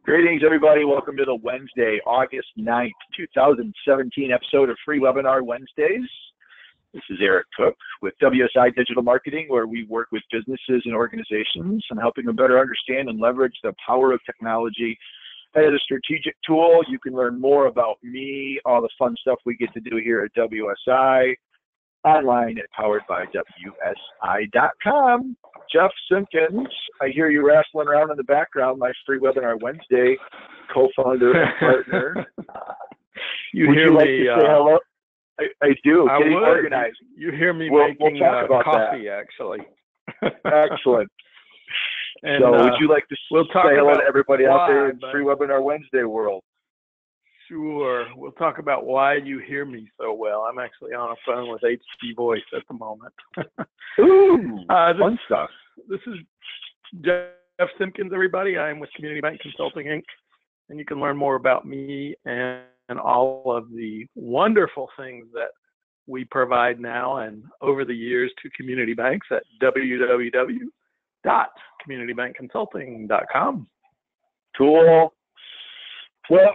Greetings, everybody. Welcome to the Wednesday, August 9th, 2017 episode of Free Webinar Wednesdays. This is Eric Cook with WSI Digital Marketing, where we work with businesses and organizations and helping them better understand and leverage the power of technology as a strategic tool. You can learn more about me, all the fun stuff we get to do here at WSI, online at poweredbywsi.com. Jeff Simpkins, I hear you wrestling around in the background, my Free Webinar Wednesday co-founder and partner. You Would hear you like me? to say hello? I do. I Getting would. organized. You hear me We'll making talk about coffee, actually. Excellent. And, so would you like to we'll talk say hello about to everybody out there in why, Free Webinar Wednesday world? Sure. We'll talk about why you hear me so well. I'm actually on a phone with HD Voice at the moment. Ooh, fun stuff. This is Jeff Simpkins, everybody. I'm with Community Bank Consulting, Inc., and you can learn more about me and all of the wonderful things that we provide now and over the years to community banks at www.communitybankconsulting.com. Cool. Well,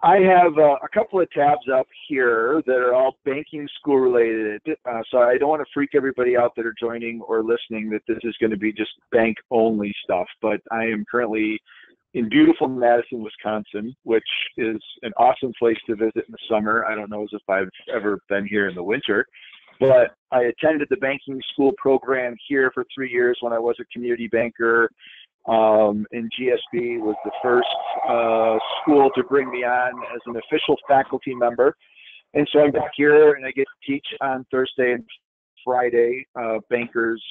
I have a couple of tabs up here that are all banking school related. So I don't want to freak everybody out that are joining or listening that this is going to be just bank only stuff. But I am currently in beautiful Madison, Wisconsin, which is an awesome place to visit in the summer. I don't know as if I've ever been here in the winter, but I attended the banking school program here for 3 years when I was a community banker. And GSB was the first school to bring me on as an official faculty member. And so I'm back here and I get to teach on Thursday and Friday bankers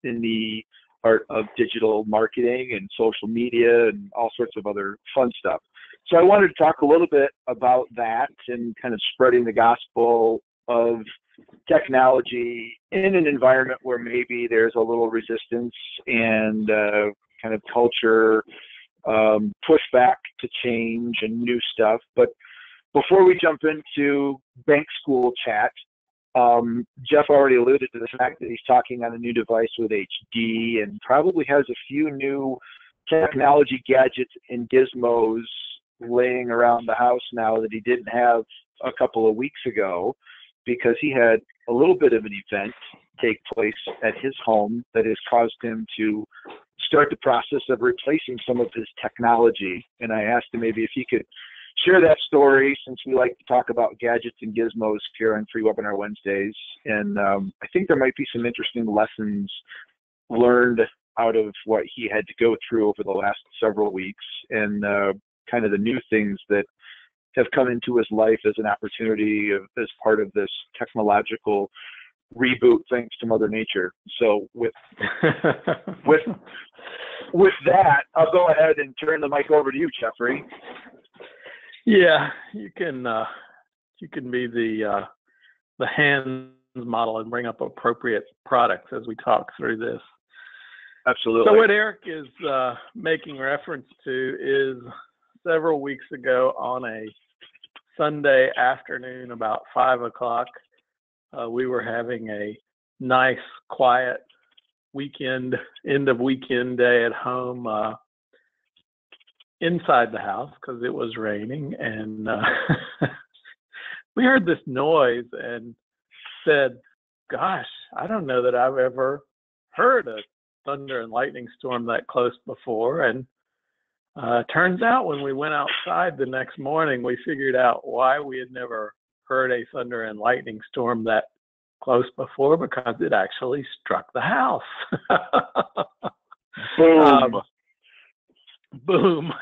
in the art of digital marketing and social media and all sorts of other fun stuff. So I wanted to talk a little bit about that and kind of spreading the gospel of technology in an environment where maybe there's a little resistance and kind of culture, pushback to change and new stuff. But before we jump into bank school chat, Jeff already alluded to the fact that he's talking on a new device with HD and probably has a few new technology gadgets and gizmos laying around the house now that he didn't have a couple of weeks ago, because he had a little bit of an event take place at his home that has caused him to start the process of replacing some of his technology. And I asked him maybe if he could share that story, since we like to talk about gadgets and gizmos here on Free Webinar Wednesdays. And I think there might be some interesting lessons learned out of what he had to go through over the last several weeks, and kind of the new things that have come into his life as an opportunity as part of this technological reboot, thanks to Mother Nature. So with that, I'll go ahead and turn the mic over to you, Jeffrey. Yeah, you can be the hands model and bring up appropriate products as we talk through this. Absolutely. So what Eric is making reference to is several weeks ago on a Sunday afternoon about 5 o'clock, we were having a nice, quiet weekend, end of weekend day at home, inside the house because it was raining, and we heard this noise and said, gosh, I don't know that I've ever heard a thunder and lightning storm that close before. And turns out when we went outside the next morning, we figured out why we had never heard a thunder and lightning storm that close before, because it actually struck the house. Boom. Boom.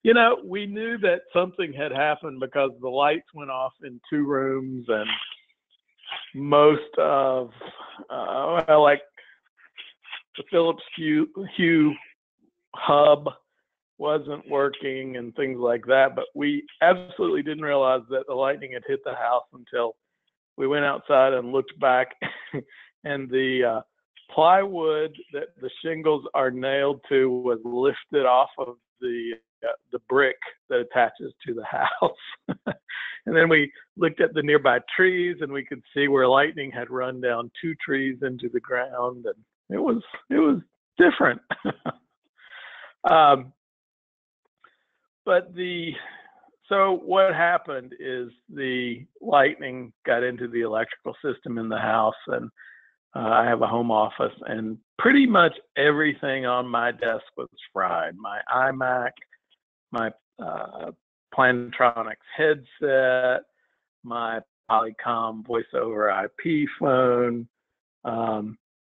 You know, we knew that something had happened because the lights went off in 2 rooms, and most of, like the Philips Hue hub wasn't working and things like that. But we absolutely didn't realize that the lightning had hit the house until we went outside and looked back, and the plywood that the shingles are nailed to was lifted off of the brick that attaches to the house. And then we looked at the nearby trees, and we could see where lightning had run down 2 trees into the ground, and it was different. but so what happened is the lightning got into the electrical system in the house, and I have a home office, and pretty much everything on my desk was fried. My iMac, my Plantronics headset, my Polycom voice over IP phone.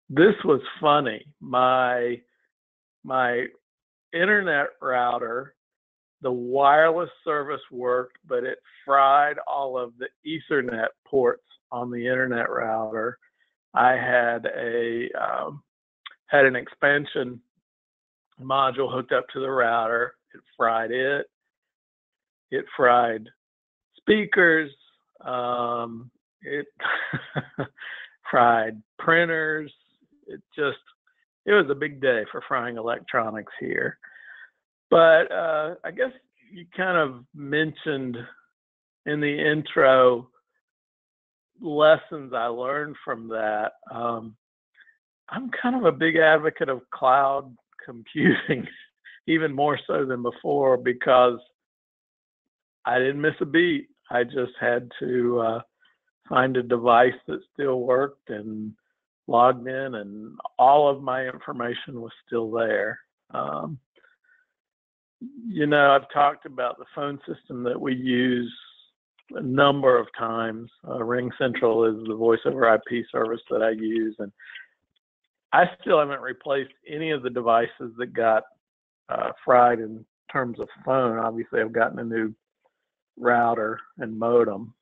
This was funny. My internet router, the wireless service worked, but it fried all of the Ethernet ports on the internet router. I had an expansion module hooked up to the router. It fried it. It fried speakers. It fried printers. It was a big day for frying electronics here. But I guess you kind of mentioned in the intro lessons I learned from that. I'm kind of a big advocate of cloud computing, even more so than before, because I didn't miss a beat. I just had to find a device that still worked and logged in, and all of my information was still there. I've talked about the phone system that we use a number of times. Ring Central is the voice over IP service that I use, and I still haven't replaced any of the devices that got fried in terms of phone. Obviously, I've gotten a new router and modem.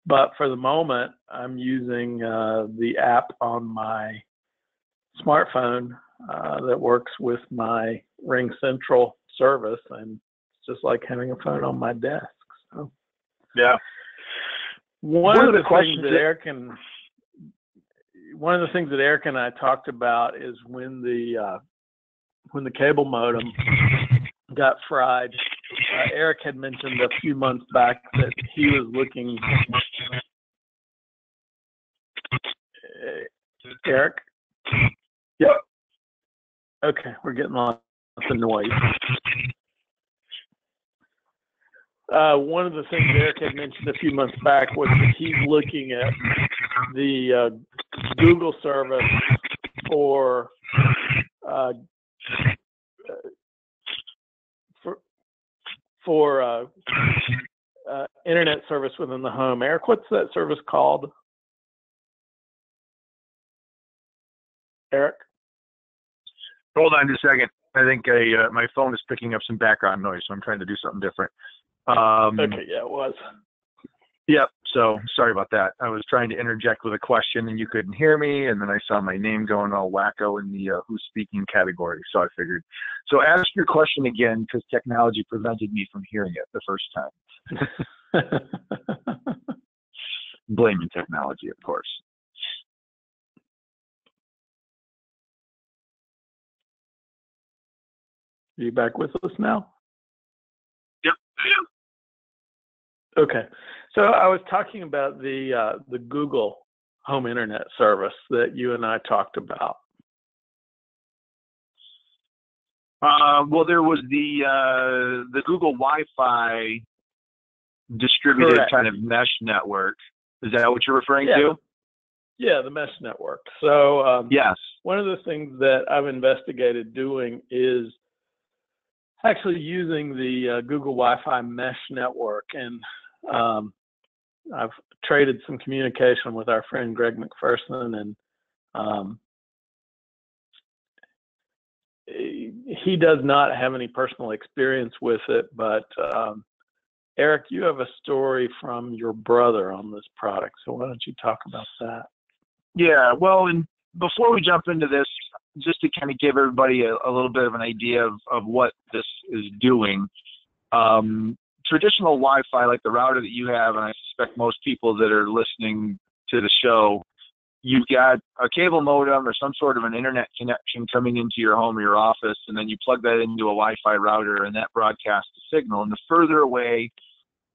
But for the moment, I'm using the app on my smartphone that works with my Ring Central service, and it's just like having a phone on my desk. So, yeah. One of the things that Eric and I talked about is when the cable modem got fried. Eric had mentioned a few months back that he was looking. Eric? Yep. Okay, we're getting lots of noise. One of the things Eric had mentioned a few months back was that he's looking at the Google service for internet service within the home. Eric, what's that service called? Eric? Hold on just a second. I think my phone is picking up some background noise, so I'm trying to do something different. Okay, yeah, it was. Yep, so sorry about that. I was trying to interject with a question, and you couldn't hear me, and then I saw my name going all wacko in the who's speaking category, so I figured. So ask your question again, because technology prevented me from hearing it the first time. Blaming technology, of course. Are you back with us now? Yep, I am. Okay, so I was talking about the Google home internet service that you and I talked about. Well, there was the Google Wi-Fi distributed Correct. kind of mesh network. Is that what you're referring to? Yeah, the mesh network. So yes, one of the things that I've investigated doing is actually using the Google Wi-Fi mesh network, and I've traded some communication with our friend Greg McPherson, and he does not have any personal experience with it, but Eric, you have a story from your brother on this product, so why don't you talk about that? Yeah, well, and before we jump into this, just to kind of give everybody a little bit of an idea of what this is doing, traditional Wi-Fi, like the router that you have, and I suspect most people that are listening to the show, you've got a cable modem or some sort of an internet connection coming into your home or your office, and then you plug that into a Wi-Fi router, and that broadcasts the signal. And the further away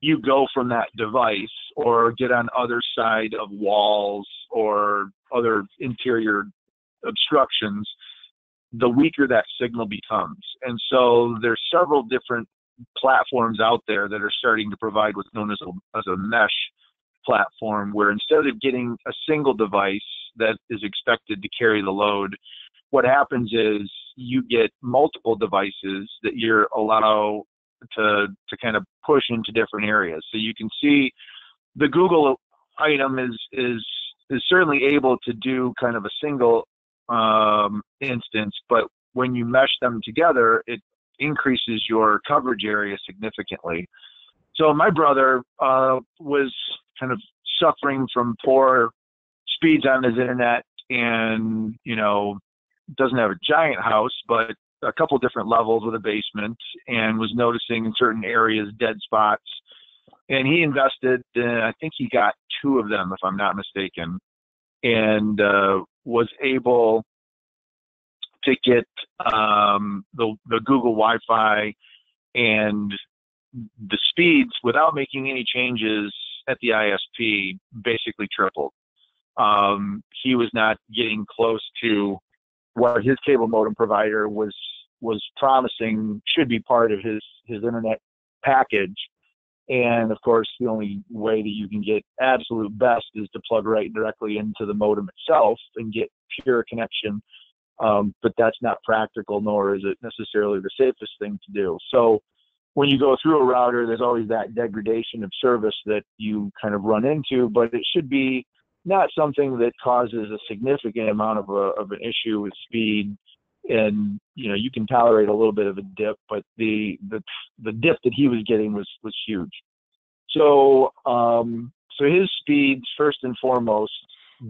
you go from that device or get on other side of walls or other interior obstructions, the weaker that signal becomes. And so there's several different platforms out there that are starting to provide what's known as a mesh platform, where instead of getting a single device that is expected to carry the load, what happens is you get multiple devices that you're allowed to kind of push into different areas. So you can see the Google item is certainly able to do kind of a single instance, but when you mesh them together, it increases your coverage area significantly. So my brother was kind of suffering from poor speeds on his internet, and doesn't have a giant house, but a couple different levels with a basement, and was noticing in certain areas dead spots. And he invested, I think he got 2 of them, if I'm not mistaken, and was able to get the Google Wi-Fi, and the speeds, without making any changes at the ISP, basically tripled. He was not getting close to what his cable modem provider was promising should be part of his internet package. And of course, the only way that you can get absolute best is to plug right directly into the modem itself and get pure connection. But that's not practical, nor is it necessarily the safest thing to do. So when you go through a router, there's always that degradation of service that you kind of run into, but it should be not something that causes a significant amount of an issue with speed. And you can tolerate a little bit of a dip, but the dip that he was getting was huge. So his speeds, first and foremost,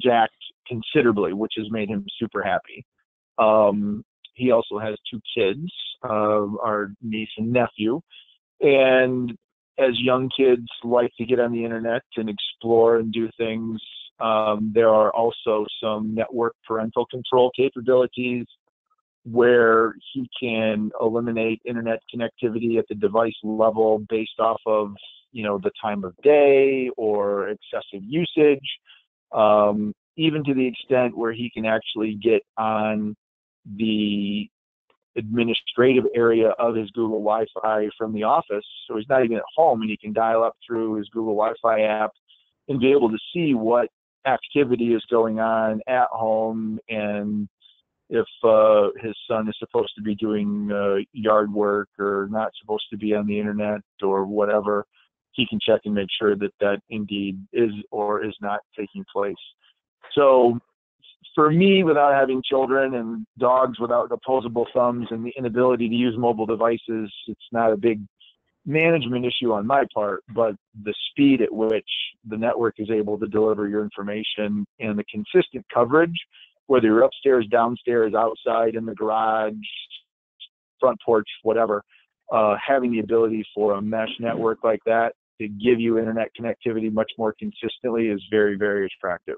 jacked considerably, which has made him super happy. He also has 2 kids, our niece and nephew, and as young kids like to get on the internet and explore and do things, there are also some network parental control capabilities where he can eliminate internet connectivity at the device level based off of the time of day or excessive usage, even to the extent where he can actually get on the administrative area of his Google Wi-Fi from the office. So he's not even at home, and he can dial up through his Google Wi-Fi app and be able to see what activity is going on at home, and if his son is supposed to be doing yard work or not supposed to be on the internet or whatever, he can check and make sure that indeed is or is not taking place. So for me, without having children and dogs without opposable thumbs and the inability to use mobile devices, it's not a big management issue on my part, but the speed at which the network is able to deliver your information and the consistent coverage, whether you're upstairs, downstairs, outside, in the garage, front porch, whatever, having the ability for a mesh network like that to give you internet connectivity much more consistently is very, very attractive.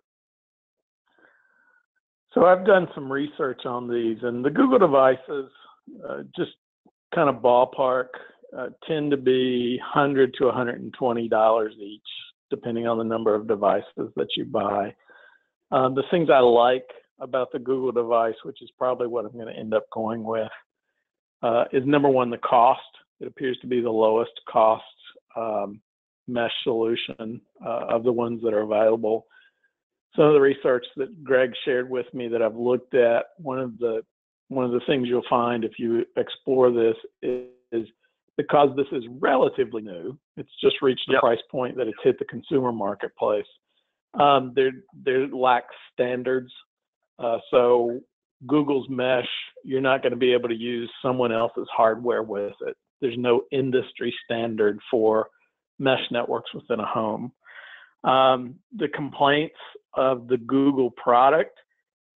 So I've done some research on these, and the Google devices, just kind of ballpark, tend to be $100 to $120 each, depending on the number of devices that you buy. The things I like about the Google device, which is probably what I'm going to end up going with, is number one, the cost. It appears to be the lowest cost mesh solution of the ones that are available. Some of the research that Greg shared with me that I've looked at, one of the things you'll find if you explore this is because this is relatively new, it's just reached the price point that it's hit the consumer marketplace. There lacks standards. So Google's mesh, you're not going to be able to use someone else's hardware with it. There's no industry standard for mesh networks within a home. The complaints of the Google product,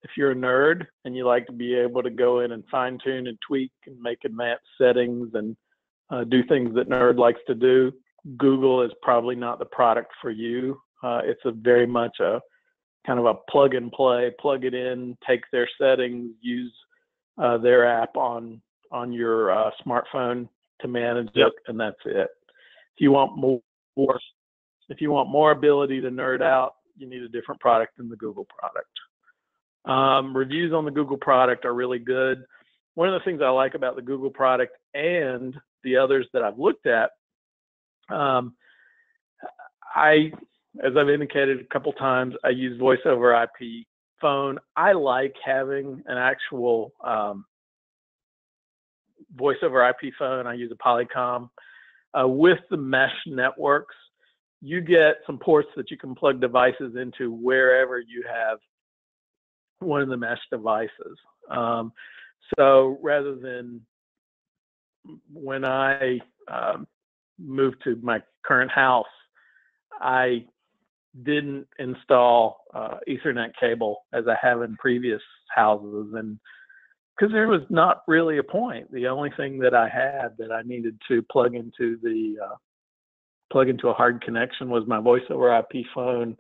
if you're a nerd and you like to be able to go in and fine tune and tweak and make advanced settings and do things that nerd likes to do, Google is probably not the product for you. It's very much a kind of a plug and play, plug it in, take their settings, use their app on your smartphone to manage it, and that's it. If you want more ability to nerd out, you need a different product than the Google product. Reviews on the Google product are really good. One of the things I like about the Google product and the others that I've looked at, as I've indicated a couple times, I use voice over IP phone. I like having an actual voice over IP phone. I use a Polycom. With the mesh networks, you get some ports that you can plug devices into wherever you have one of the mesh devices. So rather than when I moved to my current house, I didn't install Ethernet cable as I have in previous houses, and because there was not really a point. The only thing that I had that I needed to plug into a hard connection was my voice over IP phone.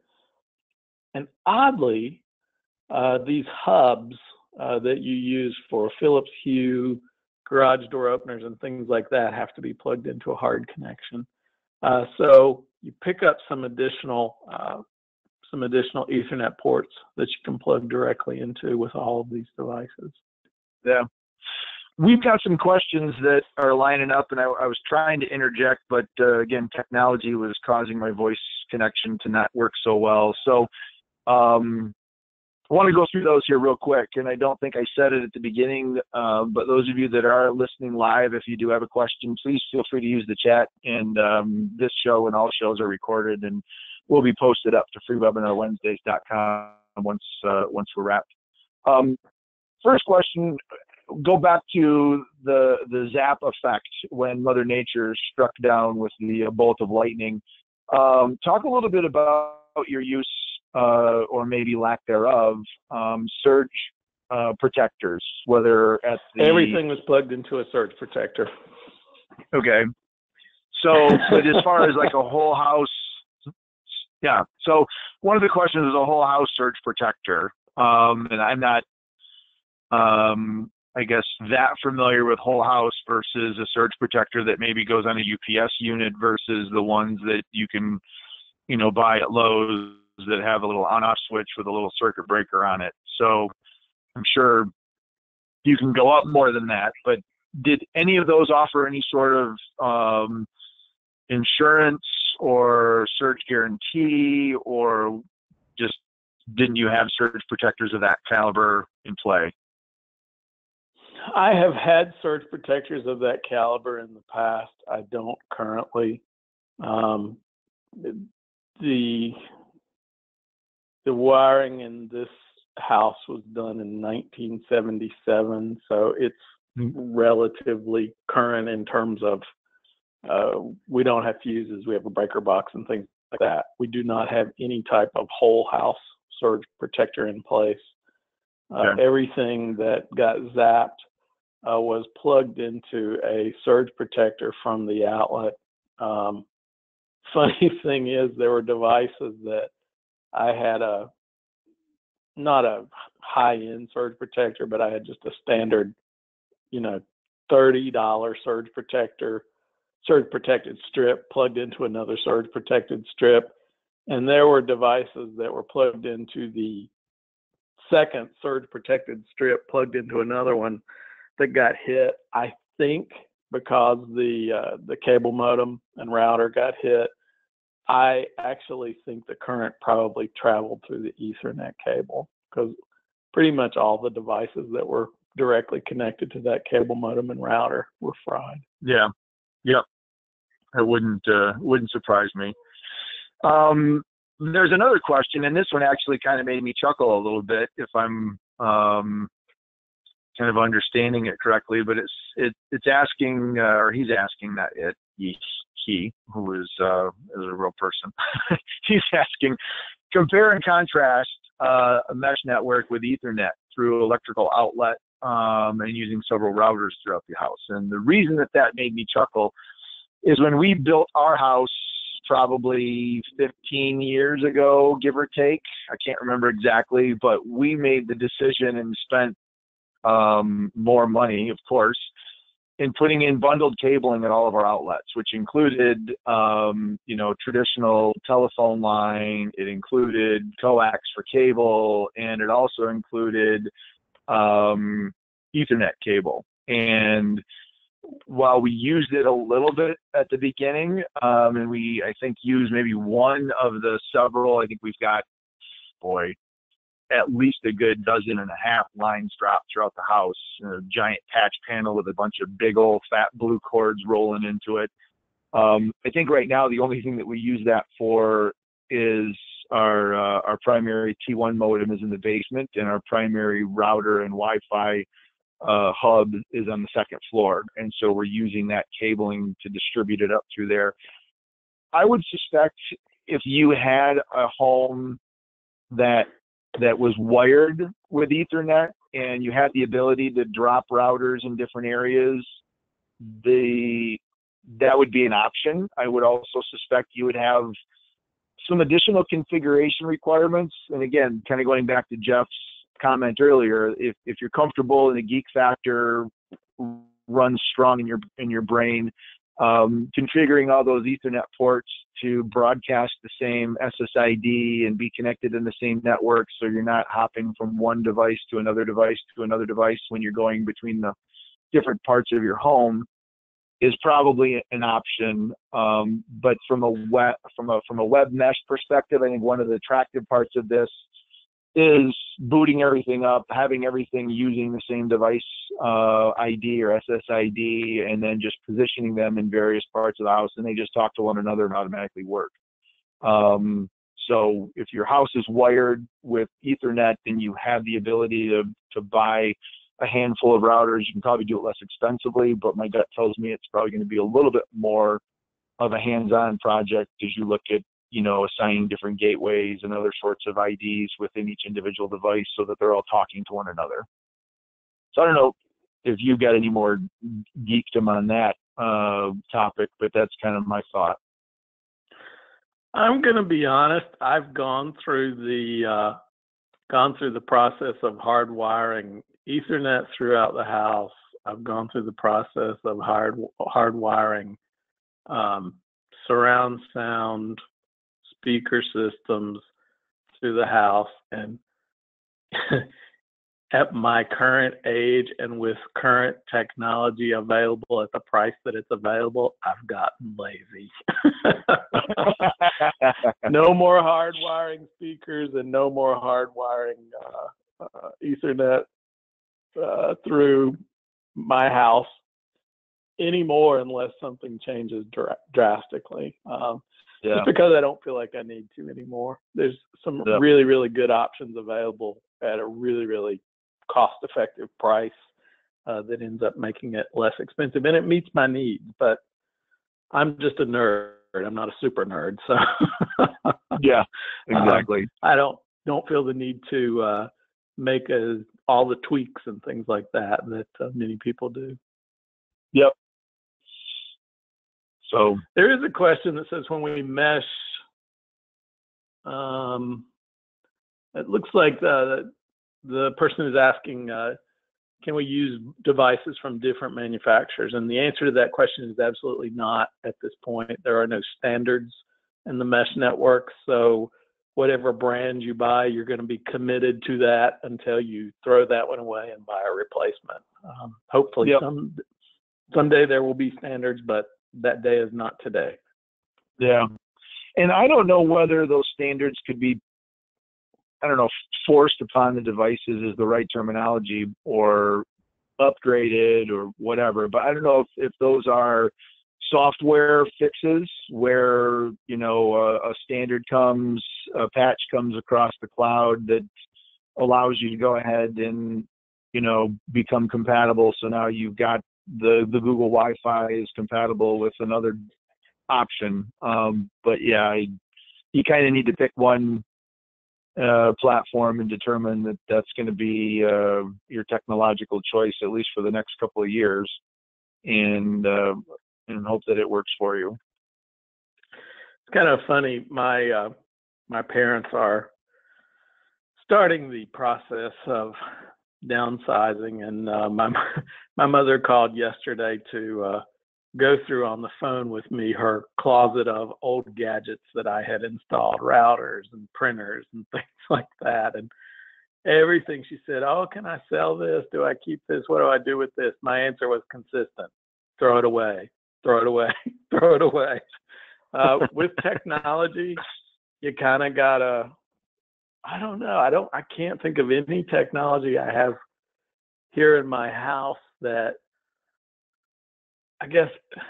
And oddly, these hubs that you use for Philips Hue, garage door openers, and things like that have to be plugged into a hard connection. So you pick up some additional Ethernet ports that you can plug directly into with all of these devices. Yeah. We've got some questions that are lining up, and I was trying to interject, but again, technology was causing my voice connection to not work so well. So I want to go through those here real quick, and I don't think I said it at the beginning, but those of you that are listening live, if you do have a question, please feel free to use the chat. And this show and all shows are recorded and will be posted up to freewebinarwednesdays.com once we're wrapped. First question, go back to the zap effect when Mother Nature struck down with the bolt of lightning. Talk a little bit about your use, or maybe lack thereof, surge protectors, whether at the... Everything was plugged into a surge protector. Okay. So, but as far as like a whole house, yeah. So one of the questions is a whole house surge protector. And I'm not, I guess, that familiar with whole house versus a surge protector that maybe goes on a UPS unit versus the ones that you can, buy at Lowe's that have a little on-off switch with a little circuit breaker on it. So I'm sure you can go up more than that, but did any of those offer any sort of insurance or surge guarantee, or just didn't you have surge protectors of that caliber in play? I have had surge protectors of that caliber in the past. I don't currently. The wiring in this house was done in 1977, so it's relatively current in terms of we don't have fuses, we have a breaker box and things like that. We do not have any type of whole house surge protector in place. Everything that got zapped was plugged into a surge protector from the outlet. Funny thing is, there were devices that I had not a high-end surge protector, but I had just a standard, $30 surge protected strip plugged into another surge protected strip. And there were devices that were plugged into the second surge protected strip plugged into another one that got hit. I think because the cable modem and router got hit. I actually think the current probably traveled through the Ethernet cable, because pretty much all the devices that were directly connected to that cable modem and router were fried. Yeah. Yep. It wouldn't surprise me. There's another question, and this one actually kind of made me chuckle a little bit, if I'm kind of understanding it correctly. But it's asking, or he's asking, that he who is a real person. He's asking, compare and contrast a mesh network with Ethernet through electrical outlet and using several routers throughout the house. And the reason that made me chuckle is when we built our house probably 15 years ago, give or take. I can't remember exactly, but we made the decision and spent more money, of course, in putting in bundled cabling at all of our outlets, which included, traditional telephone line. It included coax for cable, and it also included Ethernet cable. And while we used it a little bit at the beginning, and I think used maybe one of the several, I think we've got, at least a good dozen and a half lines dropped throughout the house, a giant patch panel with a bunch of big old fat blue cords rolling into it. I think right now the only thing that we use that for is our primary T1 modem is in the basement, and our primary router and Wi-Fi hub is on the second floor. And so we're using that cabling to distribute it up through there. I would suspect if you had a home that was wired with Ethernet and you had the ability to drop routers in different areas, that would be an option. I would also suspect you would have some additional configuration requirements. And again, kind of going back to Jeff's comment earlier, if you're comfortable and the geek factor runs strong in your brain, configuring all those Ethernet ports to broadcast the same SSID and be connected in the same network, so you're not hopping from one device to another device when you're going between the different parts of your home, is probably an option. But from a web mesh perspective, I think one of the attractive parts of this is booting everything up, having everything using the same device ID or SSID, and then just positioning them in various parts of the house, and they just talk to one another and automatically work. So if your house is wired with Ethernet, then you have the ability to buy a handful of routers. You can probably do it less expensively, but my gut tells me it's probably going to be a little bit more of a hands-on project as you look at, assigning different gateways and other sorts of IDs within each individual device so that they're all talking to one another. So I don't know if you've got any more geekdom on that topic, but that's kind of my thought. I'm going to be honest. I've gone through the process of hardwiring Ethernet throughout the house. I've gone through the process of hardwiring surround sound speaker systems to the house, and at my current age and with current technology available at the price that it's available, I've gotten lazy. No more hardwiring speakers and no more hardwiring Ethernet through my house anymore unless something changes drastically. Just because I don't feel like I need to anymore. There's some really, really good options available at a really, really cost-effective price that ends up making it less expensive, and it meets my needs. But I'm just a nerd. I'm not a super nerd, so yeah, exactly. I don't feel the need to make all the tweaks and things like that many people do. Yep. So there is a question that says when we mesh, it looks like the person is asking, can we use devices from different manufacturers? And the answer to that question is absolutely not at this point. There are no standards in the mesh network. So whatever brand you buy, you're going to be committed to that until you throw that one away and buy a replacement. Hopefully someday there will be standards, but that day is not today. Yeah. And I don't know whether those standards could be, forced upon the devices is the right terminology, or upgraded or whatever. But I don't know if those are software fixes where, a standard a patch comes across the cloud that allows you to go ahead and, become compatible. So now you've got the Google Wi-Fi is compatible with another option. But yeah, you kind of need to pick one platform and determine that that's going to be your technological choice, at least for the next couple of years, and hope that it works for you. It's kind of funny. My parents are starting the process of downsizing, and my mother called yesterday to go through on the phone with me her closet of old gadgets that I had installed, routers and printers and things like that. And everything she said, "Oh, can I sell this? Do I keep this? What do I do with this?" My answer was consistent: throw it away, throw it away, throw it away. With technology, you kind of gotta, I don't know, I can't think of any technology I have here in my house that, I guess,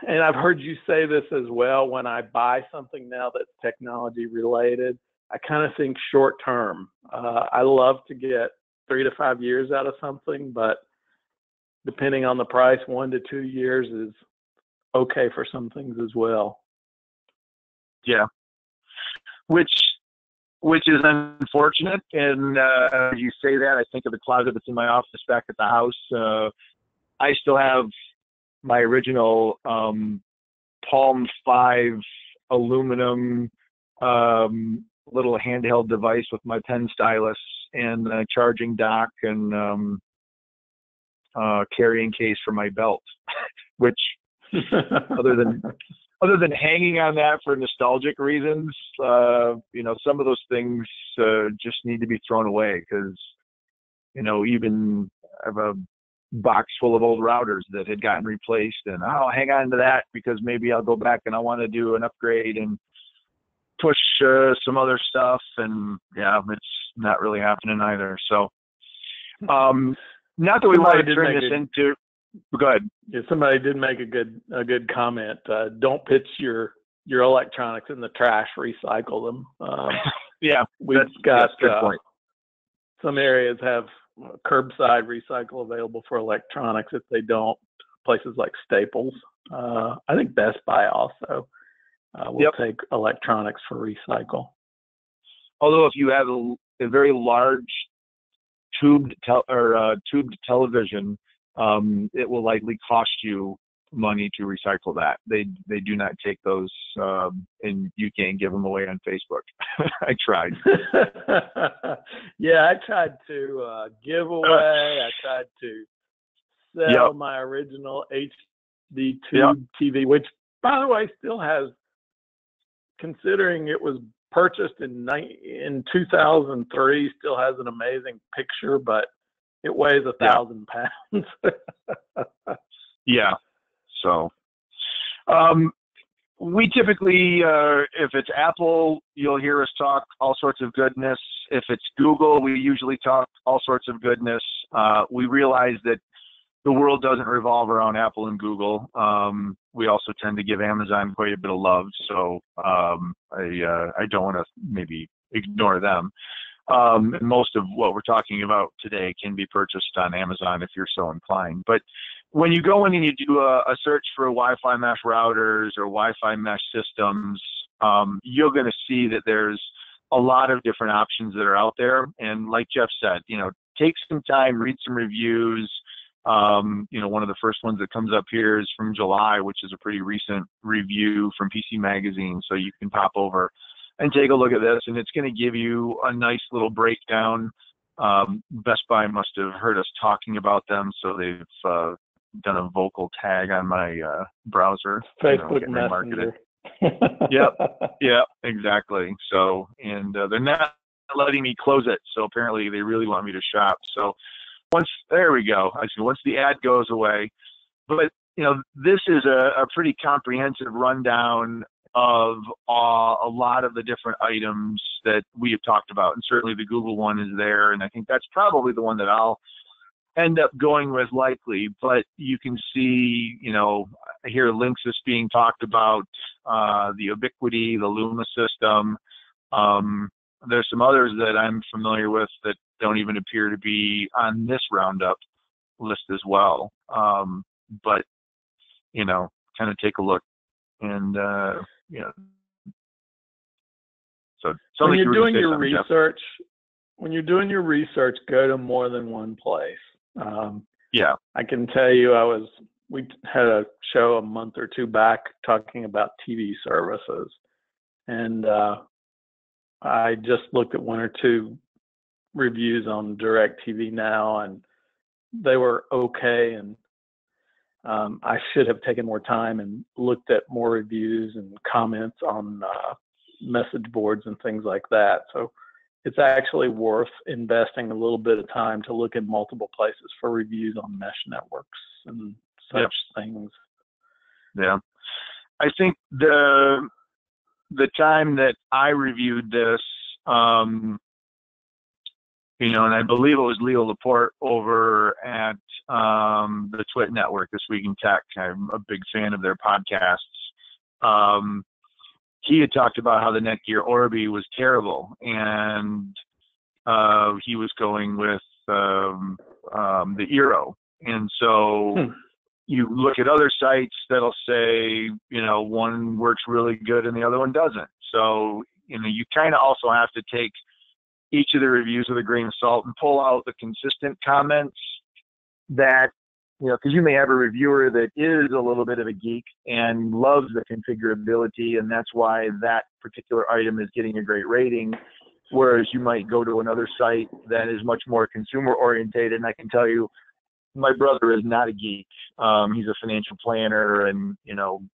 and I've heard you say this as well, when I buy something now that's technology related, I kind of think short term. I love to get 3 to 5 years out of something, but depending on the price, 1 to 2 years is okay for some things as well. Yeah. Which is unfortunate. And you say that, I think of the closet that's in my office back at the house. I still have my original Palm 5 aluminum little handheld device with my pen stylus and a charging dock and carrying case for my belt, which other than hanging on that for nostalgic reasons, some of those things just need to be thrown away because, even I have a box full of old routers that had gotten replaced, and I'll hang on to that because maybe I'll go back and I want to do an upgrade and push some other stuff, and it's not really happening either. So, not that we want to turn this into. Go ahead. Yeah, somebody did make a good comment. Don't pitch your electronics in the trash. Recycle them. We've got good point. Some areas have curbside recycle available for electronics. If they don't, places like Staples. I think Best Buy also will take electronics for recycle. Although if you have a very large tubed television, it will likely cost you money to recycle that. They do not take those, and you can't give them away on Facebook. I tried. Yeah, I tried to give away. I tried to sell my original HD tube TV, which, by the way, still has, considering it was purchased in 2003, still has an amazing picture, but it weighs 1,000 pounds. Yeah. So, we typically, if it's Apple, you'll hear us talk all sorts of goodness. If it's Google, we usually talk all sorts of goodness. We realize that the world doesn't revolve around Apple and Google. We also tend to give Amazon quite a bit of love. So, I don't want to maybe ignore them. Most of what we're talking about today can be purchased on Amazon if you're so inclined. But when you go in and you do a search for Wi-Fi mesh routers or Wi-Fi mesh systems, you're going to see that there's a lot of different options that are out there. And like Jeff said, take some time, read some reviews. One of the first ones that comes up here is from July, which is a pretty recent review from PC Magazine. So you can pop over and take a look at this, and it's going to give you a nice little breakdown. Best Buy must have heard us talking about them, so they've done a vocal tag on my browser. Facebook Messenger. Yep, exactly. So, and they're not letting me close it, so apparently they really want me to shop. So there we go. Once the ad goes away, but this is a pretty comprehensive rundown of a lot of the different items that we have talked about. And certainly the Google one is there. And I think that's probably the one that I'll end up going with likely. But you can see, I hear Linksys being talked about, the Ubiquiti, the Luma system. There's some others that I'm familiar with that don't even appear to be on this roundup list as well. But, kind of take a look. And so when you're doing your research, go to more than one place. I can tell you, we had a show a month or two back talking about TV services, and I just looked at one or two reviews on DirecTV Now, and they were okay, and I should have taken more time and looked at more reviews and comments on message boards and things like that. So it's actually worth investing a little bit of time to look at multiple places for reviews on mesh networks and such things. Yeah. I think the time that I reviewed this, and I believe it was Leo Laporte over at the Twit Network, This Week in Tech. I'm a big fan of their podcasts. He had talked about how the Netgear Orbi was terrible, and he was going with the Eero. And so you look at other sites that'll say, one works really good and the other one doesn't. So, you kind of also have to take each of the reviews with a grain of salt and pull out the consistent comments that, because you may have a reviewer that is a little bit of a geek and loves the configurability, and that's why that particular item is getting a great rating, whereas you might go to another site that is much more consumer orientated. And I can tell you, my brother is not a geek. He's a financial planner and,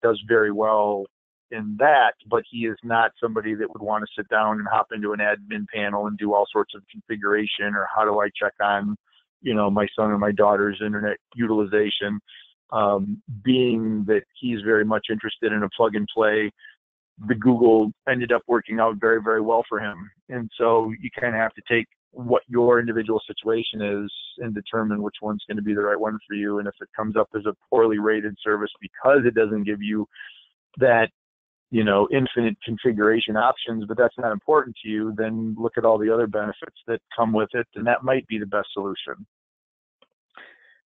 does very well in that, but he is not somebody that would want to sit down and hop into an admin panel and do all sorts of configuration, or how do I check on, my son and my daughter's internet utilization. Being that he's very much interested in a plug and play, the Google ended up working out very, very well for him. And so you kind of have to take what your individual situation is and determine which one's going to be the right one for you. And if it comes up as a poorly rated service because it doesn't give you that, infinite configuration options, but that's not important to you, then look at all the other benefits that come with it, and that might be the best solution.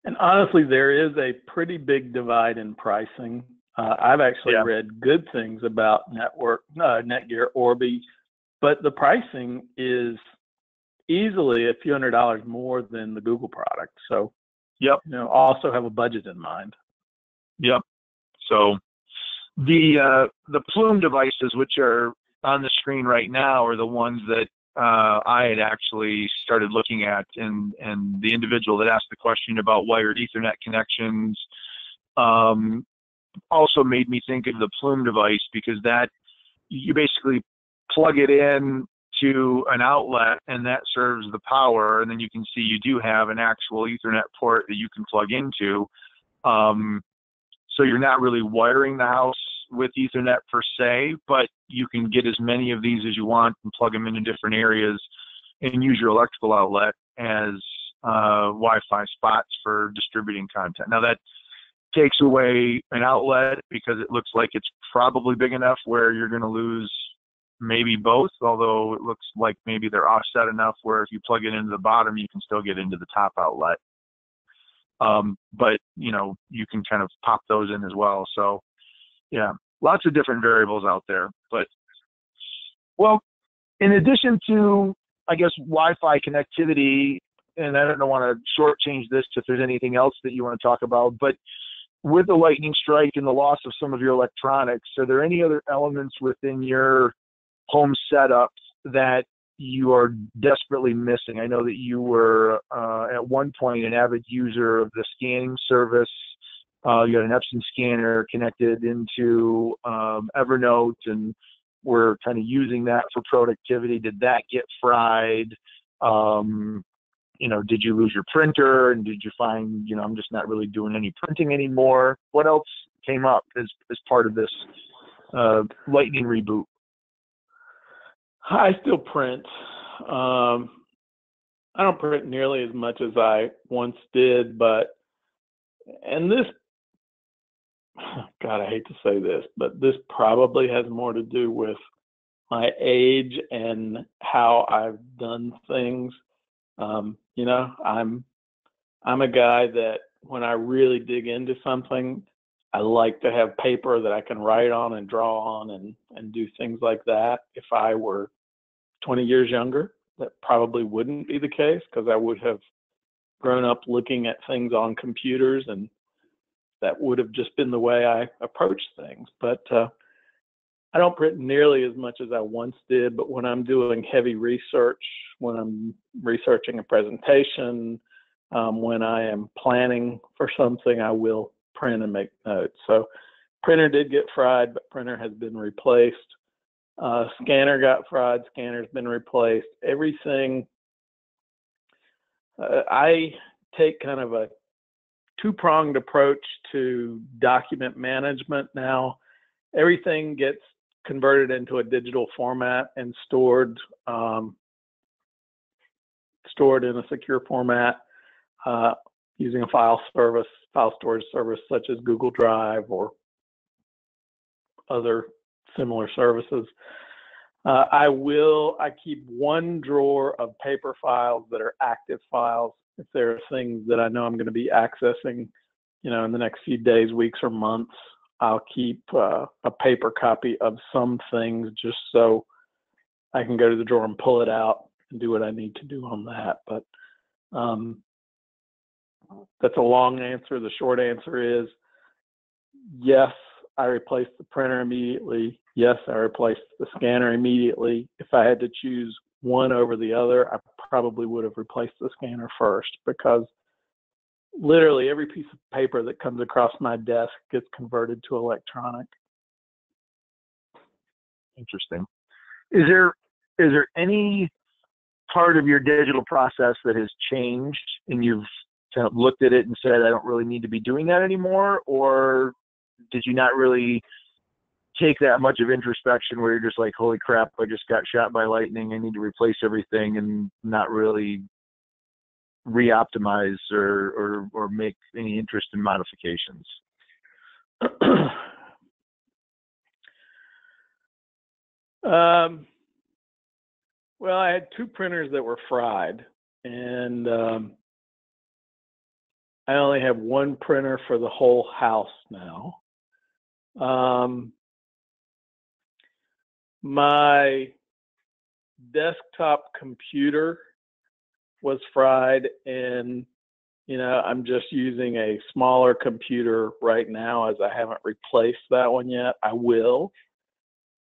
And honestly, there is a pretty big divide in pricing. I've actually read good things about Netgear Orbi, but the pricing is easily a few $100s more than the Google product. So, also have a budget in mind. Yep. So the Plume devices, which are on the screen right now, are the ones that I had actually started looking at, and the individual that asked the question about wired Ethernet connections also made me think of the Plume device, because that you basically plug it in to an outlet and that serves the power, and then you can see you do have an actual Ethernet port that you can plug into. So you're not really wiring the house with Ethernet per se, but you can get as many of these as you want and plug them into different areas and use your electrical outlet as Wi-Fi spots for distributing content. Now that takes away an outlet because it looks like it's probably big enough where you're going to lose maybe both, although it looks like maybe they're offset enough where if you plug it into the bottom, you can still get into the top outlet. But you can kind of pop those in as well. So lots of different variables out there. But, well, in addition to, I guess, Wi-Fi connectivity, and I don't want to shortchange this if there's anything else that you want to talk about, but with the lightning strike and the loss of some of your electronics, are there any other elements within your home setup that you are desperately missing? I know that you were at one point an avid user of the scanning service. You had an Epson scanner connected into Evernote, and we're kind of using that for productivity. Did that get fried? Did you lose your printer, and did you find, I'm just not really doing any printing anymore? What else came up as part of this lightning reboot? I still print. I don't print nearly as much as I once did, and this, God, I hate to say this, but this probably has more to do with my age and how I've done things. I'm a guy that when I really dig into something, I like to have paper that I can write on and draw on and do things like that. If I were 20 years younger, that probably wouldn't be the case, because I would have grown up looking at things on computers, and that would have just been the way I approached things. But I don't print nearly as much as I once did, but when I'm doing heavy research, when I'm researching a presentation, When I am planning for something, I will print and make notes. So printer did get fried, but printer has been replaced. Scanner got fried, scanner's been replaced. Everything, I take kind of a two-pronged approach to document management now. Everything gets converted into a digital format and stored in a secure format using a file storage service such as Google Drive or other similar services. I keep one drawer of paper files that are active files. If there are things that I know I'm going to be accessing, in the next few days, weeks, or months, I'll keep a paper copy of some things just so I can go to the drawer and pull it out and do what I need to do on that. But that's a long answer. The short answer is yes, I replaced the printer immediately. Yes, I replaced the scanner immediately. If I had to choose one over the other, I probably would have replaced the scanner first, because literally every piece of paper that comes across my desk gets converted to electronic. Interesting. Is there any part of your digital process that has changed and you've kind of looked at it and said, I don't really need to be doing that anymore? Or did you not really take that much of introspection where you're just like, holy crap, I just got shot by lightning, I need to replace everything, and not really re-optimize or make any interest in modifications? Well, I had two printers that were fried, and I only have one printer for the whole house now. My desktop computer was fried, and I'm just using a smaller computer right now, as I haven't replaced that one yet. I will.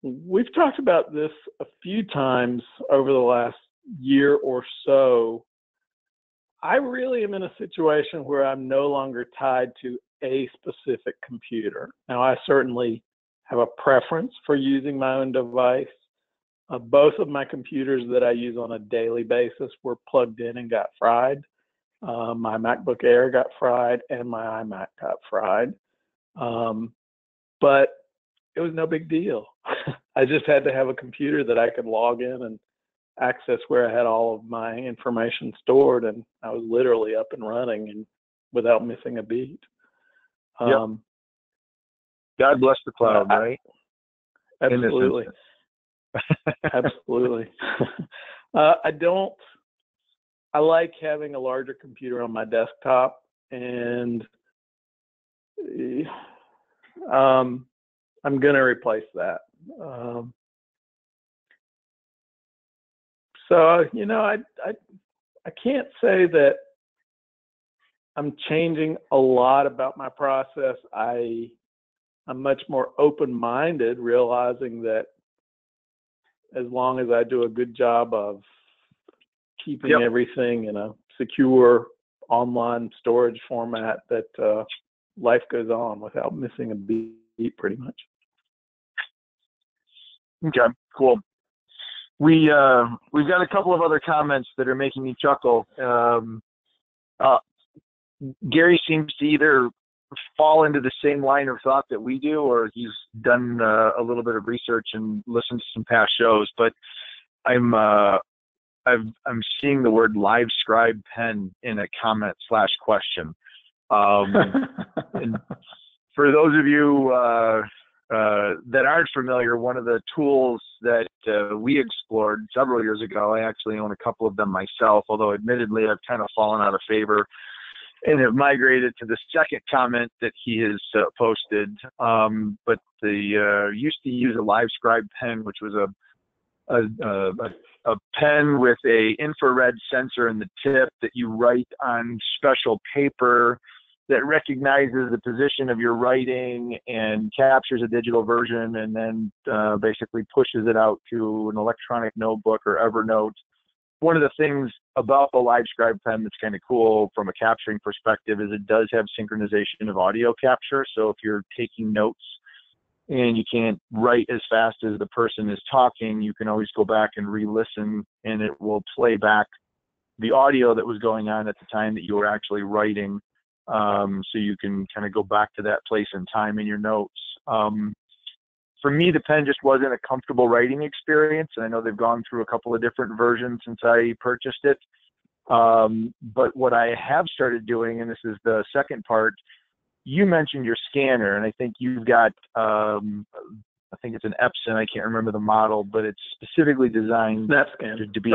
We've talked about this a few times over the last year or so. I really am in a situation where I'm no longer tied to a specific computer. Now, I certainly have a preference for using my own device. Both of my computers that I use on a daily basis were plugged in and got fried. My MacBook Air got fried and my iMac got fried. But it was no big deal. I just had to have a computer that I could log in and access where I had all of my information stored, and I was literally up and running and without missing a beat. Yep. God bless the cloud, right? Absolutely. Absolutely. I like having a larger computer on my desktop, and I'm going to replace that. So, I can't say that I'm changing a lot about my process. I'm much more open-minded, realizing that as long as I do a good job of keeping everything in a secure online storage format, that life goes on without missing a beat, pretty much. Okay, cool. We've got a couple of other comments that are making me chuckle. Gary seems to either fall into the same line of thought that we do, or he's done a little bit of research and listened to some past shows. But I'm seeing the word live scribe pen in a comment / question. And for those of you that aren't familiar, one of the tools that we explored several years ago, I actually own a couple of them myself, although admittedly I've kind of fallen out of favor and have migrated to the second comment that he has posted. But used to use a live scribe pen, which was a pen with a infrared sensor in the tip that you write on special paper that recognizes the position of your writing and captures a digital version, and then basically pushes it out to an electronic notebook or Evernote. One of the things about the LiveScribe pen that's kind of cool from a capturing perspective is it does have synchronization of audio capture. So if you're taking notes and you can't write as fast as the person is talking, you can always go back and re-listen, and it will play back the audio that was going on at the time that you were actually writing. So you can kind of go back to that place and time in your notes. For me, the pen just wasn't a comfortable writing experience, and I know they've gone through a couple of different versions since I purchased it. But what I have started doing, and this is the second part, you mentioned your scanner, and I think you've got, I think it's an Epson, I can't remember the model, but it's specifically designed SnapScan to be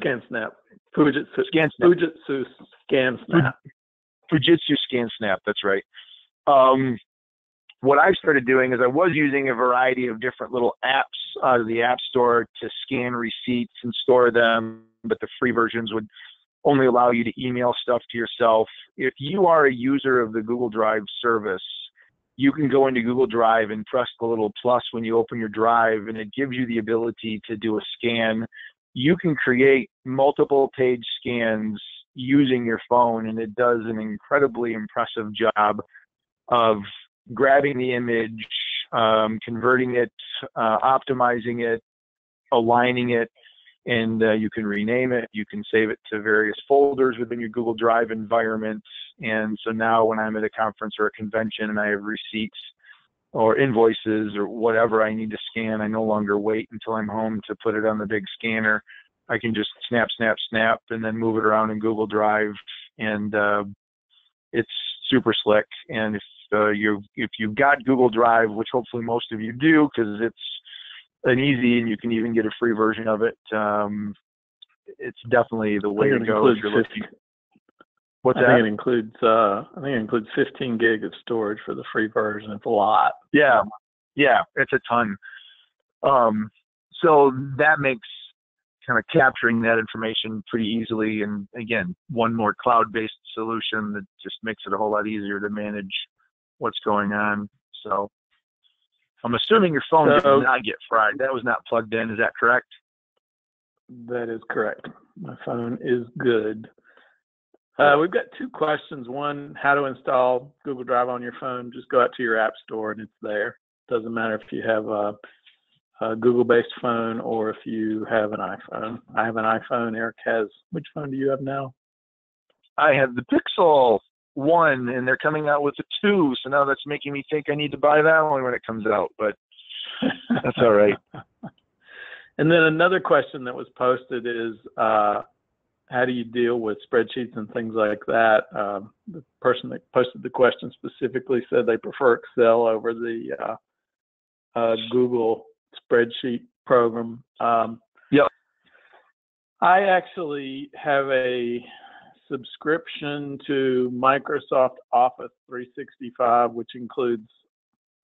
ScanSnap. Fujitsu ScanSnap. Fujitsu ScanSnap. Fujitsu ScanSnap, that's right. What I've started doing is I was using a variety of different little apps out of the App Store to scan receipts and store them, but the free versions would only allow you to email stuff to yourself. If you are a user of the Google Drive service, you can go into Google Drive and press the little plus when you open your drive, and it gives you the ability to do a scan. You can create multiple page scans using your phone, and it does an incredibly impressive job of grabbing the image, converting it, optimizing it, aligning it, and you can rename it. You can save it to various folders within your Google Drive environment. And so now when I'm at a conference or a convention and I have receipts or invoices or whatever I need to scan, I no longer wait until I'm home to put it on the big scanner. I can just snap, snap, snap, and then move it around in Google Drive. And it's super slick. And if you've got Google Drive, which hopefully most of you do, because it's an easy and you can even get a free version of it, it's definitely the way to go if you're looking. What's that? I think it includes 15 gig of storage for the free version. It's a lot. Yeah, it's a ton. So that makes kind of capturing that information pretty easily. And again, one more cloud-based solution that just makes it a whole lot easier to manage what's going on. So I'm assuming your phone did not get fried. That was not plugged in. Is that correct? That is correct. My phone is good. We've got two questions. One, how to install Google Drive on your phone. Just go out to your app store and it's there. Doesn't matter if you have a Google-based phone or if you have an iPhone. I have an iPhone. Eric has, which phone do you have now? I have the Pixel 1, and they're coming out with the 2, so now that's making me think I need to buy that one when it comes out, but that's all right. And then another question that was posted is, how do you deal with spreadsheets and things like that? The person that posted the question specifically said they prefer Excel over the Google spreadsheet program. Yep. I actually have a subscription to Microsoft Office 365, which includes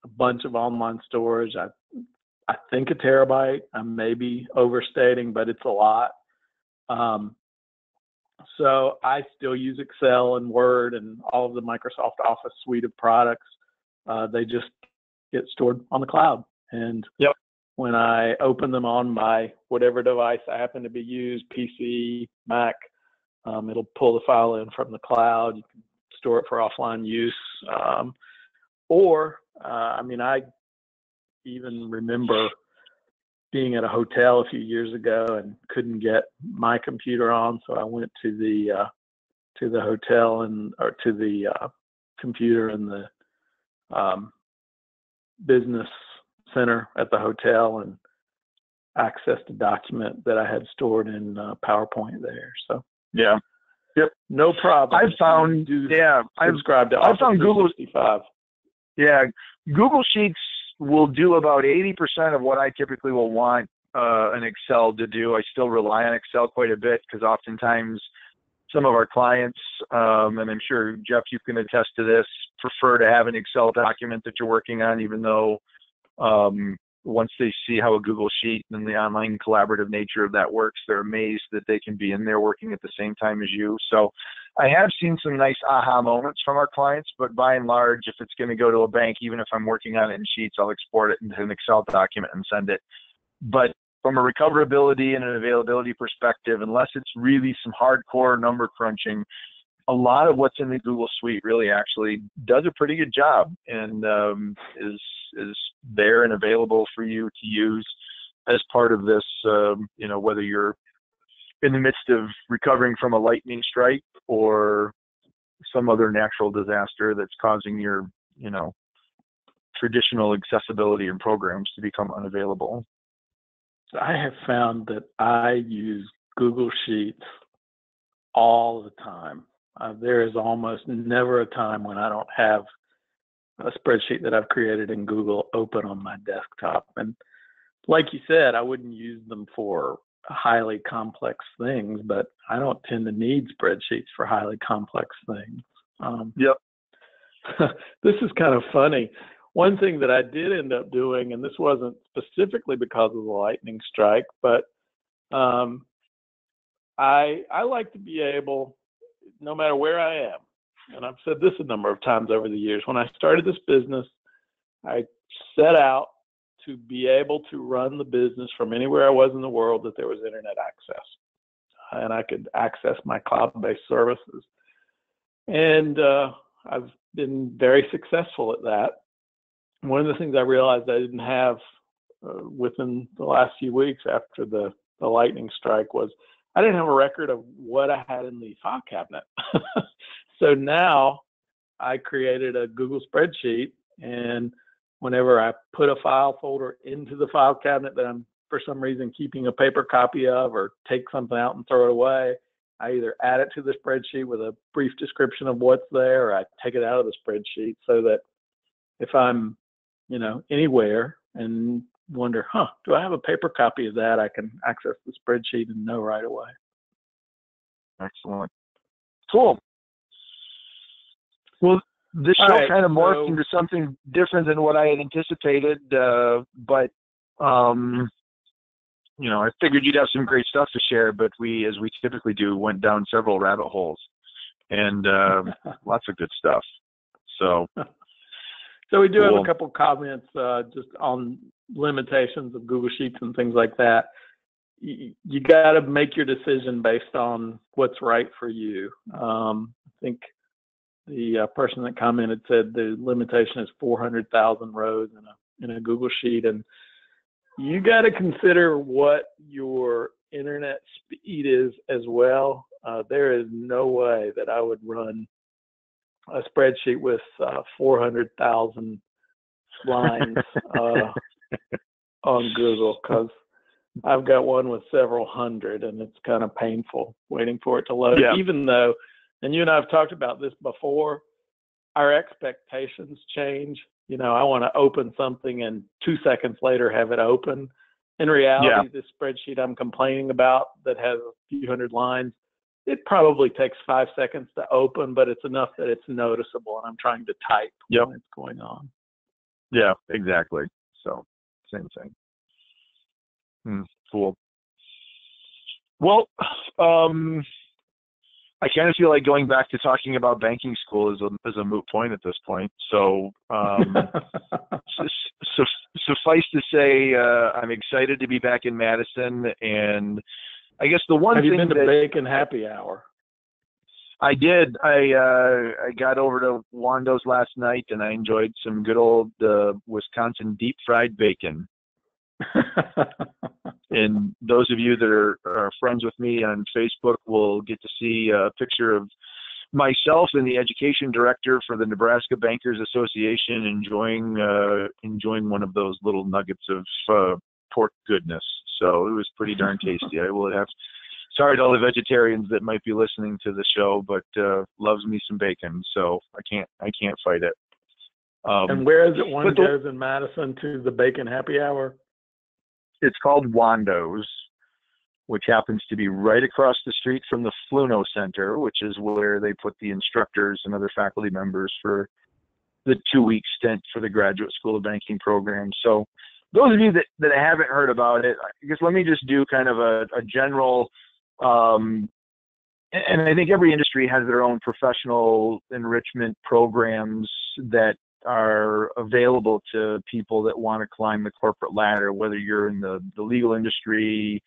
a bunch of online storage. I think a terabyte. I may be overstating, but it's a lot. So I still use Excel and Word and all of the Microsoft Office suite of products. They just get stored on the cloud. And yep. When I open them on my whatever device I happen to be used, PC, Mac, it'll pull the file in from the cloud. You can store it for offline use. I even remember being at a hotel a few years ago and couldn't get my computer on, so I went to the hotel or to the computer in the business center at the hotel and accessed a document that I had stored in PowerPoint there. So yeah, yep, no problem. I've found subscribe to Office 365. Yeah, Google Sheets will do about 80% of what I typically will want an Excel to do. I still rely on Excel quite a bit because oftentimes some of our clients, and I'm sure, Jeff, you can attest to this, prefer to have an Excel document that you're working on, even though once they see how a Google Sheet and the online collaborative nature of that works, they're amazed that they can be in there working at the same time as you. So I have seen some nice aha moments from our clients, but by and large, if it's going to go to a bank, even if I'm working on it in Sheets, I'll export it into an Excel document and send it. But from a recoverability and an availability perspective, unless it's really some hardcore number crunching, a lot of what's in the Google Suite really actually does a pretty good job and is there and available for you to use as part of this, whether you're in the midst of recovering from a lightning strike or some other natural disaster that's causing your, traditional accessibility and programs to become unavailable. I have found that I use Google Sheets all the time. There is almost never a time when I don't have a spreadsheet that I've created in Google open on my desktop. And like you said, I wouldn't use them for highly complex things, but I don't tend to need spreadsheets for highly complex things. Yep. This is kind of funny. One thing that I did end up doing, and this wasn't specifically because of the lightning strike, but I like to be able, no matter where I am, and I've said this a number of times over the years, when I started this business, I set out to be able to run the business from anywhere I was in the world that there was internet access, and I could access my cloud-based services. And I've been very successful at that. One of the things I realized I didn't have within the last few weeks after the lightning strike was I didn't have a record of what I had in the file cabinet. So now I created a Google spreadsheet, and whenever I put a file folder into the file cabinet that I'm for some reason keeping a paper copy of or take something out and throw it away, I either add it to the spreadsheet with a brief description of what's there, or I take it out of the spreadsheet so that if I'm, anywhere and wonder, do I have a paper copy of that? I can access the spreadsheet and know right away. Excellent. Cool. Well, this show kind of morphed into something different than what I had anticipated, but I figured you'd have some great stuff to share, but we, as we typically do, went down several rabbit holes and lots of good stuff. So we do have a couple comments just on limitations of Google Sheets and things like that. You got to make your decision based on what's right for you. I think the person that commented said the limitation is 400,000 rows in a Google Sheet, and you got to consider what your internet speed is as well. There is no way that I would run a spreadsheet with 400,000 lines on Google, because I've got one with several hundred, and it's kind of painful waiting for it to load. Yeah. Even though, and you and I have talked about this before, our expectations change. I want to open something and 2 seconds later have it open. In reality, this spreadsheet I'm complaining about that has a few hundred lines, it probably takes 5 seconds to open, but it's enough that it's noticeable, and I'm trying to type when it's going on. Yeah, exactly. So, same thing. Cool. Well, I kind of feel like going back to talking about banking school is a moot point at this point. So, suffice to say, I'm excited to be back in Madison, and I guess the one thing Have you been to Bacon Happy Hour? I did. I got over to Wando's last night, and I enjoyed some good old Wisconsin deep fried bacon. And those of you that are friends with me on Facebook will get to see a picture of myself and the education director for the Nebraska Bankers Association enjoying one of those little nuggets of pork goodness. So it was pretty darn tasty. Sorry to all the vegetarians that might be listening to the show, but loves me some bacon, so I can't fight it. And where is it one goes in Madison to the Bacon Happy Hour? It's called Wando's, which happens to be right across the street from the Fluno Center, which is where they put the instructors and other faculty members for the 2-week stint for the Graduate School of Banking program. So those of you that haven't heard about it, I guess let me just do kind of a general, and I think every industry has their own professional enrichment programs that are available to people that want to climb the corporate ladder, whether you're in the legal industry,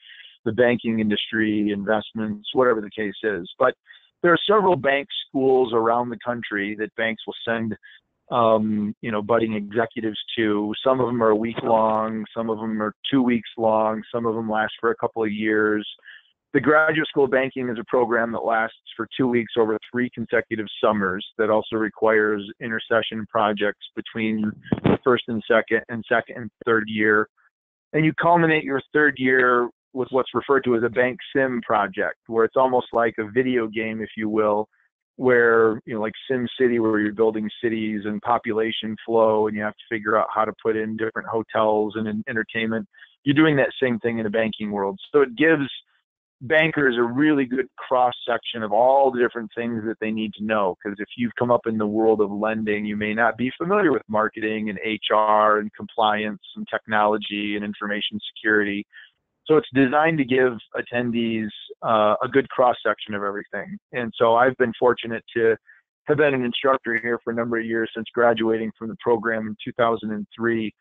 the banking industry, investments, whatever the case is. But there are several bank schools around the country that banks will send budding executives to. Some of them are a week long, some of them are 2 weeks long, some of them last for a couple of years. The Graduate School of Banking is a program that lasts for 2 weeks over 3 consecutive summers that also requires intersession projects between the first and second and third year. And you culminate your third year with what's referred to as a bank sim project, where it's almost like a video game, if you will, where, like Sim City, where you're building cities and population flow, and you have to figure out how to put in different hotels and entertainment. You're doing that same thing in a banking world. So it gives bankers a really good cross section of all the different things that they need to know. Because if you've come up in the world of lending, you may not be familiar with marketing and HR and compliance and technology and information security. So it's designed to give attendees a good cross section of everything. And so I've been fortunate to have been an instructor here for a number of years since graduating from the program in 2003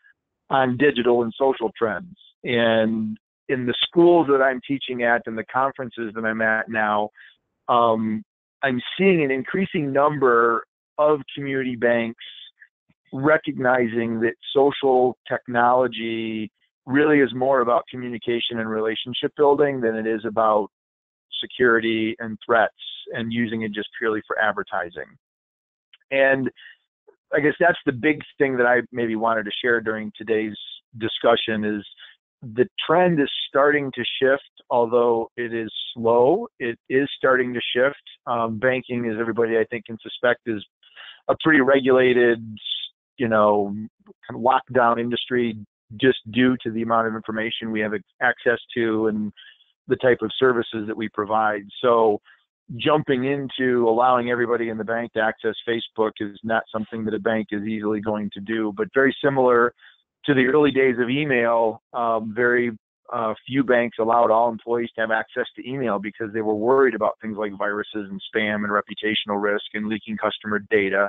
on digital and social trends. And in the schools that I'm teaching at and the conferences that I'm at now, I'm seeing an increasing number of community banks recognizing that social technology really is more about communication and relationship building than it is about security and threats and using it just purely for advertising. And I guess that's the big thing that I maybe wanted to share during today's discussion is the trend is starting to shift, although it is slow. It is starting to shift. Banking, as everybody I think can suspect, is a pretty regulated, kind of lockdown industry just due to the amount of information we have access to and the type of services that we provide. So jumping into allowing everybody in the bank to access Facebook is not something that a bank is easily going to do, but very similar to the early days of email, very few banks allowed all employees to have access to email because they were worried about things like viruses and spam and reputational risk and leaking customer data.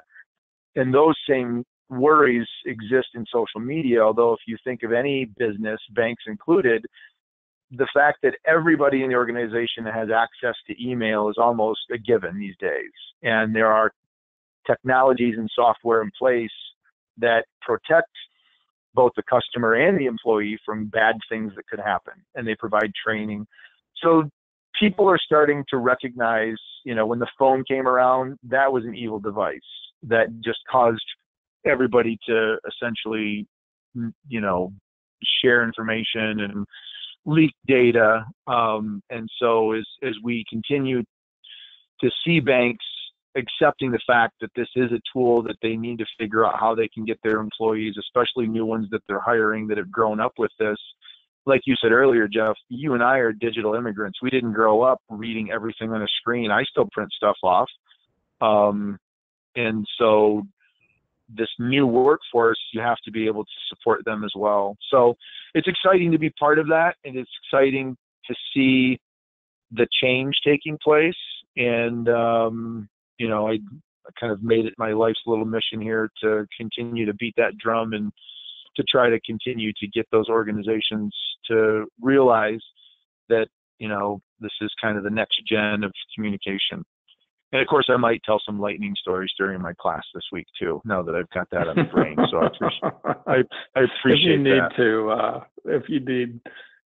And those same worries exist in social media, although if you think of any business, banks included, the fact that everybody in the organization has access to email is almost a given these days. And there are technologies and software in place that protect both the customer and the employee from bad things that could happen, and they provide training. So people are starting to recognize, when the phone came around, that was an evil device that just caused everybody to essentially, share information and leak data. And so as we continue to see banks accepting the fact that this is a tool that they need to figure out how they can get their employees, especially new ones that they're hiring that have grown up with this. Like you said earlier, Jeff, you and I are digital immigrants. We didn't grow up reading everything on a screen. I still print stuff off. And so this new workforce, you have to be able to support them as well. So it's exciting to be part of that, and it's exciting to see the change taking place. And, I kind of made it my life's little mission here to continue to beat that drum and to try to continue to get those organizations to realize that, this is kind of the next gen of communication. And of course, I might tell some lightning stories during my class this week too, now that I've got that on the brain. So I appreciate that. If you need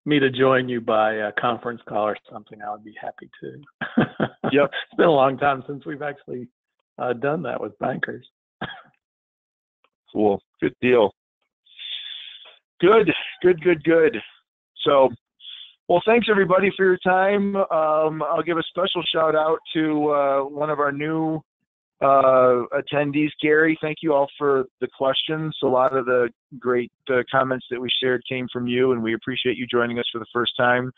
me to join you by a conference call or something, I would be happy to. Yep. It's been a long time since we've actually done that with bankers. Cool. Good deal. Good. So, well, thanks everybody for your time. I'll give a special shout out to one of our new attendees, Gary. Thank you all for the questions. A lot of the great comments that we shared came from you, and we appreciate you joining us for the first time.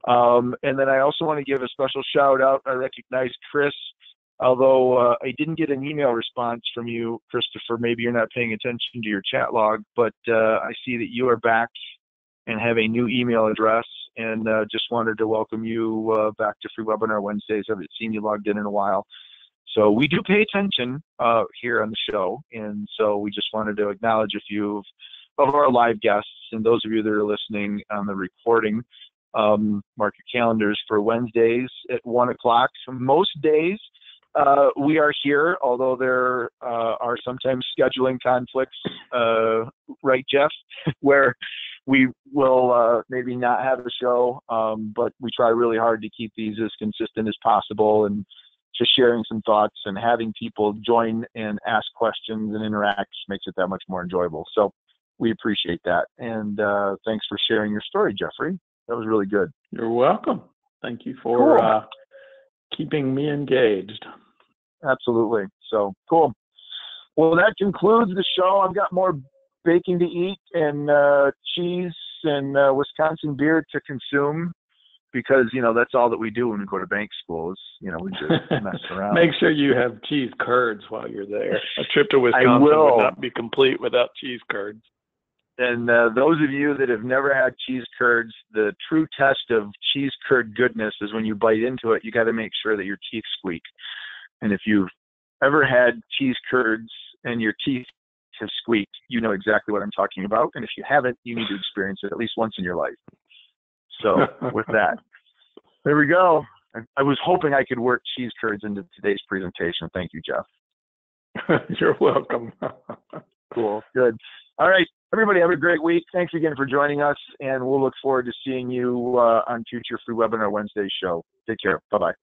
And then I also want to give a special shout out. I recognize Chris, although I didn't get an email response from you, Christopher. Maybe you're not paying attention to your chat log, but I see that you are back and have a new email address, and just wanted to welcome you back to Free Webinar Wednesdays. I haven't seen you logged in a while. So we do pay attention here on the show, and so we just wanted to acknowledge a few of our live guests, and those of you that are listening on the recording, mark your calendars for Wednesdays at 1:00. So most days we are here, although there are sometimes scheduling conflicts, right, Jeff, where we will maybe not have a show, but we try really hard to keep these as consistent as possible, and just sharing some thoughts and having people join and ask questions and interact makes it that much more enjoyable. So we appreciate that. And thanks for sharing your story, Jeffrey. That was really good. You're welcome. Thank you for keeping me engaged. Absolutely. So cool. Well, that concludes the show. I've got more baking to eat and cheese and Wisconsin beer to consume, because, that's all that we do when we go to bank schools. We just mess around. Make sure you have cheese curds while you're there. A trip to Wisconsin would not be complete without cheese curds. And those of you that have never had cheese curds, the true test of cheese curd goodness is when you bite into it, you got to make sure that your teeth squeak. And if you've ever had cheese curds and your teeth have squeaked, you know exactly what I'm talking about. And if you haven't, you need to experience it at least once in your life. So with that, there we go. I was hoping I could work cheese curds into today's presentation. Thank you, Jeff. You're welcome. Cool. Good. All right. Everybody have a great week. Thanks again for joining us, and we'll look forward to seeing you on future Free Webinar Wednesday show. Take care. Bye-bye.